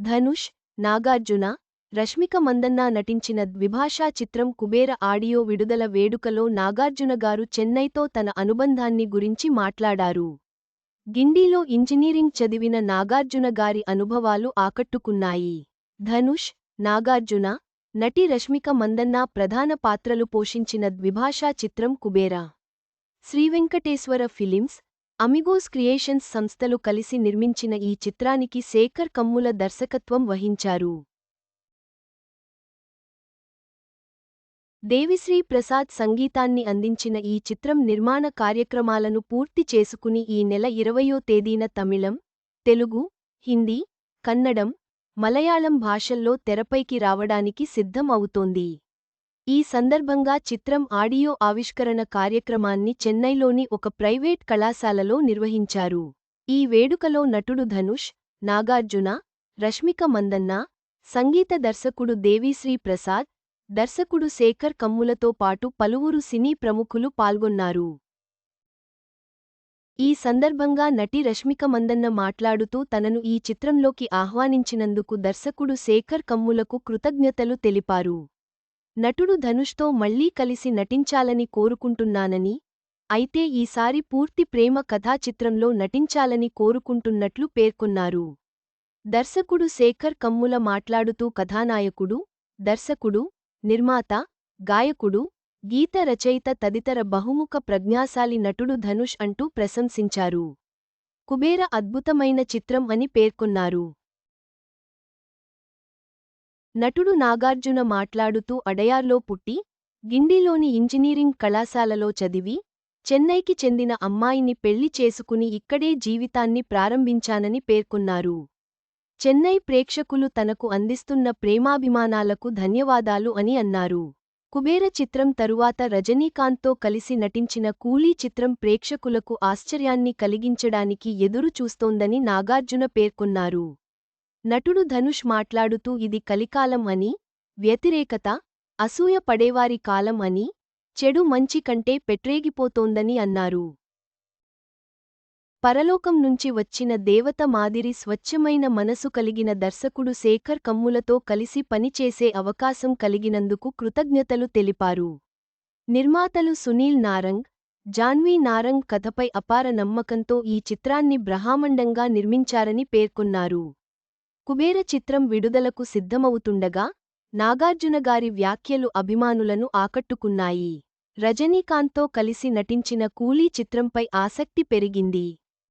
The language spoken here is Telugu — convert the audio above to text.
ధనుష్, నాగార్జున, రష్మిక మందన్న నటించిన ద్విభాషా చిత్రం కుబేర ఆడియో విడుదల వేడుకలో నాగార్జునగారు చెన్నైతో తన అనుబంధాన్ని గురించి మాట్లాడారు. గిండిలో ఇంజనీరింగ్ చదివిన నాగార్జున గారి అనుభవాలు ఆకట్టుకున్నాయి. ధనుష్, నాగార్జున, నటి రష్మిక మందన్న ప్రధాన పాత్రలు పోషించిన ద్విభాషా చిత్రం Kubera. Sri Venkateswara films, Amigos creations సంస్థలు కలిసి నిర్మించిన ఈ చిత్రానికి శేఖర్ కమ్ముల దర్శకత్వం వహించారు. దేవిశ్రీ ప్రసాద్ సంగీతాన్ని అందించిన ఈ చిత్రం నిర్మాణ కార్యక్రమాలను పూర్తి చేసుకుని ఈ నెల 20వ తేదీన తమిళం, తెలుగు, హిందీ, కన్నడం, మలయాళం భాషల్లో తెరపైకి రావడానికి సిద్ధం అవుతోంది. ఈ సందర్భంగా చిత్రం ఆడియో ఆవిష్కరణ కార్యక్రమాన్ని చెన్నైలోని ఒక ప్రైవేట్ కళాశాలలో నిర్వహించారు. ఈ వేడుకలో నటుడు ధనుష్, నాగార్జున, రష్మిక మందన్న, సంగీత దర్శకుడు దేవిశ్రీ ప్రసాద్, దర్శకుడు శేఖర్ కమ్ములతో పాటు పలువురు సినీ ప్రముఖులు పాల్గొన్నారు. ఈ సందర్భంగా నటి రష్మిక మందన్న మాట్లాడుతూ తనను ఈ చిత్రంలోకి ఆహ్వానించినందుకు దర్శకుడు శేఖర్ కమ్ములకు కృతజ్ఞతలు తెలిపారు. నటుడు ధనుష్తో మళ్లీ కలిసి నటించాలని కోరుకుంటున్నానని, అయితే ఈసారి పూర్తి ప్రేమ కథా చిత్రంలో నటించాలని కోరుకుంటున్నట్లు పేర్కొన్నారు. దర్శకుడు శేఖర్ కమ్ముల మాట్లాడుతూ కథానాయకుడు, దర్శకుడు, నిర్మాత, గాయకుడు, గీత రచయిత తదితర బహుముఖ ప్రజ్ఞాశాలి నటుడు ధనుష్ అంటూ ప్రశంసించారు. కుబేర అద్భుతమైన చిత్రం అని పేర్కొన్నారు. నటుడు నాగార్జున మాట్లాడుతూ అడయార్లో పుట్టి, గిండిలోని ఇంజనీరింగ్ కళాశాలలో చదివి, చెన్నైకి చెందిన అమ్మాయిని పెళ్లి చేసుకుని ఇక్కడే జీవితాన్ని ప్రారంభించానని పేర్కొన్నారు. చెన్నై ప్రేక్షకులు తనకు అందిస్తున్న ప్రేమాభిమానాలకు ధన్యవాదాలు అని అన్నారు. కుబేర చిత్రం తరువాత రజనీకాంత్తో కలిసి నటించిన కూలీ చిత్రం ప్రేక్షకులకు ఆశ్చర్యాన్ని కలిగించడానికి ఎదురు చూస్తోందని నాగార్జున పేర్కొన్నారు. నటుడు ధనుష్ మాట్లాడుతూ ఇది కలికాలం అని, వ్యతిరేకత, అసూయ పడేవారి కాలం అని, చెడు మంచి కంటే పెట్టరేగిపోతోందని అన్నారు. పరలోకం నుంచి వచ్చిన దేవత మాదిరి స్వచ్ఛమైన మనసు కలిగిన దర్శకుడు శేఖర్ కమ్ములతో కలిసి పనిచేసే అవకాశం కలిగినందుకు కృతజ్ఞతలు తెలిపారు. నిర్మాతలు సునీల్ నారంగ్, జాన్వీ నారంగ్ కథపై అపార నమ్మకంతో ఈ చిత్రాన్ని బ్రహ్మాండంగా నిర్మించారని పేర్కొన్నారు. కుబేర చిత్రం విడుదలకు సిద్ధమవుతుండగా, నాగార్జునగారి వ్యాఖ్యలు అభిమానులను ఆకట్టుకున్నాయి. రజనీకాంత్తో కలిసి నటించిన కూలీ చిత్రంపై ఆసక్తి పెరిగింది.